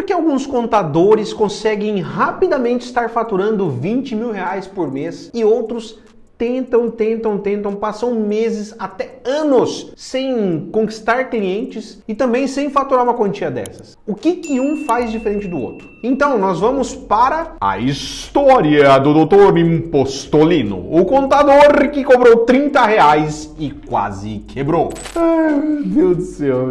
que alguns contadores conseguem rapidamente estar faturando 20 mil reais por mês e outros tentam, passam meses até anos sem conquistar clientes e também sem faturar uma quantia dessas? O que um faz diferente do outro? Então, nós vamos para a história do Dr. Impostolino, o contador que cobrou 30 reais e quase quebrou. Ai, meu Deus do céu.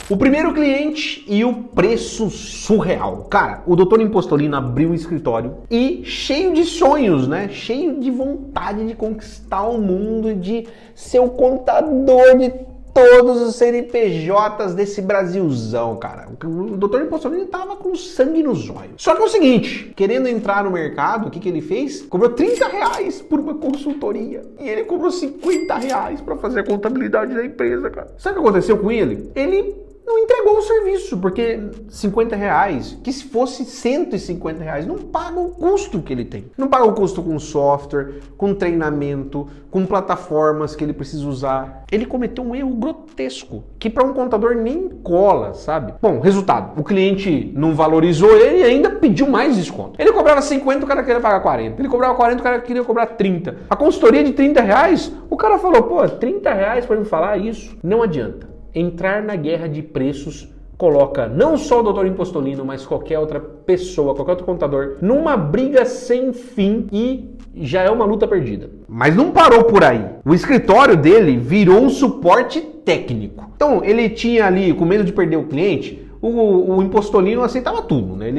O primeiro cliente e o preço surreal. Cara, o Dr. Impostolino abriu um escritório e cheio de sonhos, né? Cheio de vontade de conquistar o mundo, de ser o contador de todos os CNPJs desse Brasilzão, cara. O Dr. Impostolino tava com sangue nos olhos. Só que é o seguinte, querendo entrar no mercado, o que ele fez? Cobrou 30 reais por uma consultoria. E ele cobrou 50 reais pra fazer a contabilidade da empresa, cara. Sabe o que aconteceu com ele? Ele não entregou o serviço, porque 50 reais, que se fosse 150 reais, não paga o custo que ele tem. Não paga o custo com software, com treinamento, com plataformas que ele precisa usar. Ele cometeu um erro grotesco, que para um contador nem cola, sabe? Bom, resultado, o cliente não valorizou ele e ainda pediu mais desconto. Ele cobrava 50, o cara queria pagar 40. Ele cobrava 40, o cara queria cobrar 30. A consultoria de 30 reais, o cara falou, pô, 30 reais para me falar isso? Não adianta. Entrar na guerra de preços coloca não só o Dr. Impostolino, mas qualquer outra pessoa, qualquer outro contador, numa briga sem fim e já é uma luta perdida. Mas não parou por aí. O escritório dele virou um suporte técnico. Então, ele tinha ali, com medo de perder o cliente, o Impostolino aceitava tudo, né?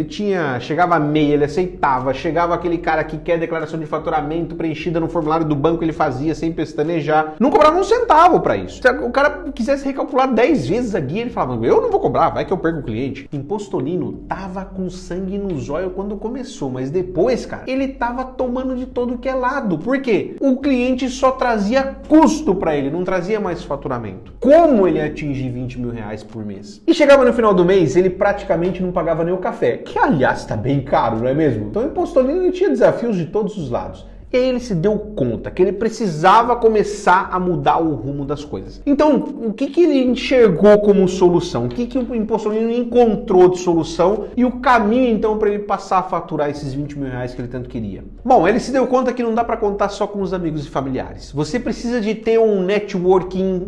Chegava a meia, ele aceitava, chegava aquele cara que quer declaração de faturamento preenchida no formulário do banco, ele fazia sem pestanejar, não cobrava um centavo para isso. Se o cara quisesse recalcular 10 vezes a guia, ele falava, eu não vou cobrar, vai que eu perco o cliente. Impostolino tava com sangue nos olhos quando começou, mas depois, cara, ele tava tomando de todo que é lado. Por quê? O cliente só trazia custo para ele, não trazia mais faturamento. Como ele ia atingir 20 mil reais por mês? E chegava no final do mês, ele praticamente não pagava nem o café, que aliás está bem caro, não é mesmo? Então o Impostolino tinha desafios de todos os lados. E aí ele se deu conta que ele precisava começar a mudar o rumo das coisas. Então, o que ele enxergou como solução? O que o Impostolino encontrou de solução e o caminho, então, para ele passar a faturar esses 20 mil reais que ele tanto queria? Bom, ele se deu conta que não dá para contar só com os amigos e familiares. Você precisa de ter um networking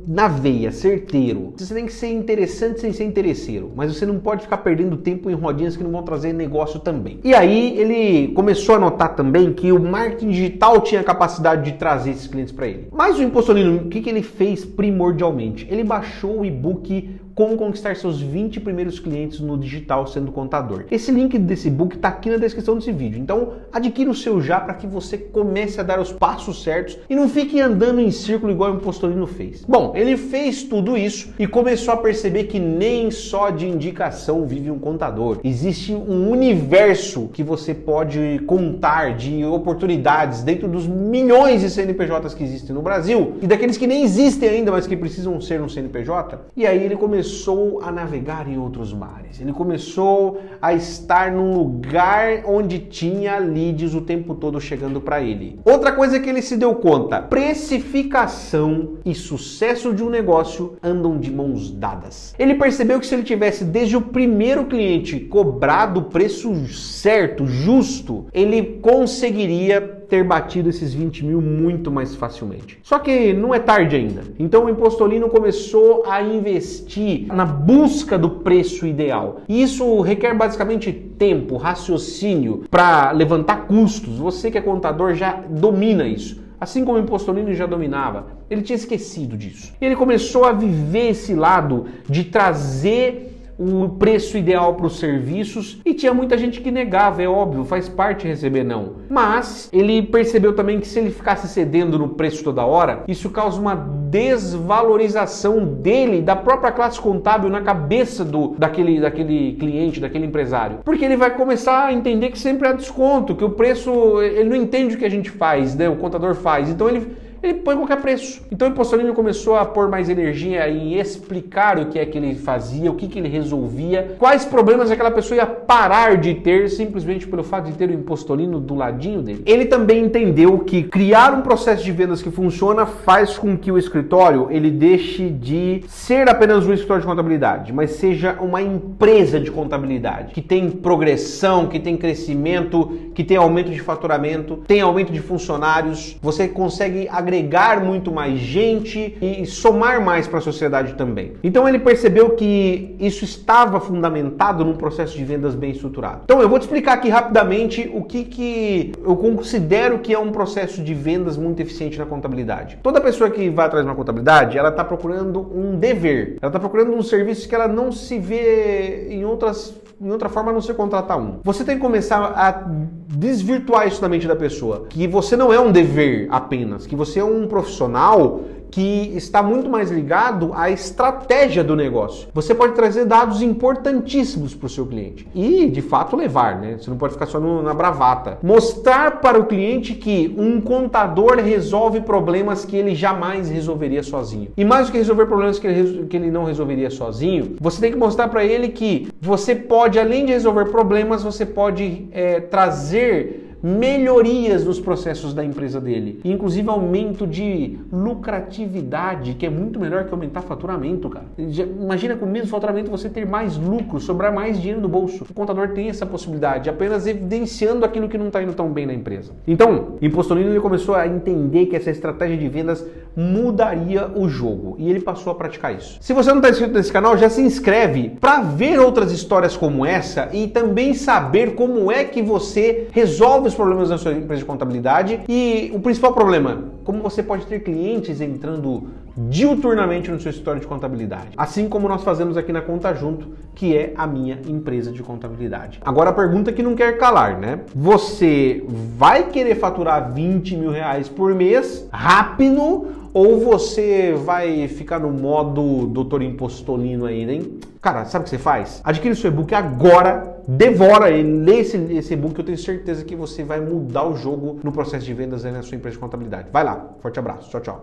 na veia, certeiro. Você tem que ser interessante sem ser interesseiro, mas você não pode ficar perdendo tempo em rodinhas que não vão trazer negócio também. E aí ele começou a notar também que o marketing digital tinha a capacidade de trazer esses clientes para ele. Mas o Impostolino, o que ele fez primordialmente? Ele baixou o e-book Como Conquistar Seus 20 Primeiros Clientes no Digital Sendo Contador. Esse link desse book está aqui na descrição desse vídeo. Então, adquira o seu já para que você comece a dar os passos certos e não fique andando em círculo igual o Impostolino fez. Bom, ele fez tudo isso e começou a perceber que nem só de indicação vive um contador. Existe um universo que você pode contar de oportunidades dentro dos milhões de CNPJs que existem no Brasil e daqueles que nem existem ainda, mas que precisam ser um CNPJ. E aí ele começou a navegar em outros mares. Ele começou a estar num lugar onde tinha leads o tempo todo chegando para ele. Outra coisa que ele se deu conta, precificação e sucesso de um negócio andam de mãos dadas. Ele percebeu que se ele tivesse desde o primeiro cliente cobrado o preço certo, justo, ele conseguiria ter batido esses 20 mil muito mais facilmente. Só que não é tarde ainda. Então o Impostolino começou a investir na busca do preço ideal. E isso requer basicamente tempo, raciocínio para levantar custos. Você que é contador já domina isso. Assim como o Impostolino já dominava, ele tinha esquecido disso. E ele começou a viver esse lado de trazer o preço ideal para os serviços e tinha muita gente que negava, é óbvio, faz parte receber não. Mas ele percebeu também que se ele ficasse cedendo no preço toda hora, isso causa uma desvalorização dele, da própria classe contábil na cabeça daquele cliente, daquele empresário. Porque ele vai começar a entender que sempre há desconto, que o preço, ele não entende o que a gente faz, né? O contador faz. Então ele ele põe qualquer preço. Então o Impostolino começou a pôr mais energia em explicar o que é que ele fazia, o que ele resolvia, quais problemas aquela pessoa ia parar de ter simplesmente pelo fato de ter o Impostolino do ladinho dele. Ele também entendeu que criar um processo de vendas que funciona faz com que o escritório ele deixe de ser apenas um escritório de contabilidade, mas seja uma empresa de contabilidade, que tem progressão, que tem crescimento, que tem aumento de faturamento, tem aumento de funcionários, você consegue agregar muito mais gente e somar mais para a sociedade também. Então ele percebeu que isso estava fundamentado num processo de vendas bem estruturado. Então eu vou te explicar aqui rapidamente o que eu considero que é um processo de vendas muito eficiente na contabilidade. Toda pessoa que vai atrás de uma contabilidade, ela está procurando um dever, ela está procurando um serviço que ela não se vê em outra forma a não ser contratar um. Você tem que começar a desvirtuar isso da mente da pessoa, que você não é um dever apenas, que você é um profissional que está muito mais ligado à estratégia do negócio. Você pode trazer dados importantíssimos para o seu cliente e, de fato, levar, né? Você não pode ficar só na bravata. Mostrar para o cliente que um contador resolve problemas que ele jamais resolveria sozinho. E mais do que resolver problemas que ele não resolveria sozinho, você tem que mostrar para ele que você pode, além de resolver problemas, você pode trazer melhorias nos processos da empresa dele, inclusive aumento de lucratividade, que é muito melhor que aumentar faturamento, cara. Imagina com o mesmo faturamento você ter mais lucro, sobrar mais dinheiro no bolso. O contador tem essa possibilidade, apenas evidenciando aquilo que não está indo tão bem na empresa. Então, Impostolino ele começou a entender que essa estratégia de vendas mudaria o jogo e ele passou a praticar isso. Se você não está inscrito nesse canal, já se inscreve para ver outras histórias como essa e também saber como é que você resolve os problemas da sua empresa de contabilidade e o principal problema, como você pode ter clientes entrando diuturnamente no seu escritório de contabilidade. Assim como nós fazemos aqui na Conta Junto, que é a minha empresa de contabilidade. Agora a pergunta que não quer calar, né? Você vai querer faturar 20 mil reais por mês rápido ou você vai ficar no modo Dr. Impostolino aí, hein? Cara, sabe o que você faz? Adquire o seu e-book agora, devora ele, lê esse e-book, eu tenho certeza que você vai mudar o jogo no processo de vendas aí na sua empresa de contabilidade. Vai lá, forte abraço, tchau, tchau.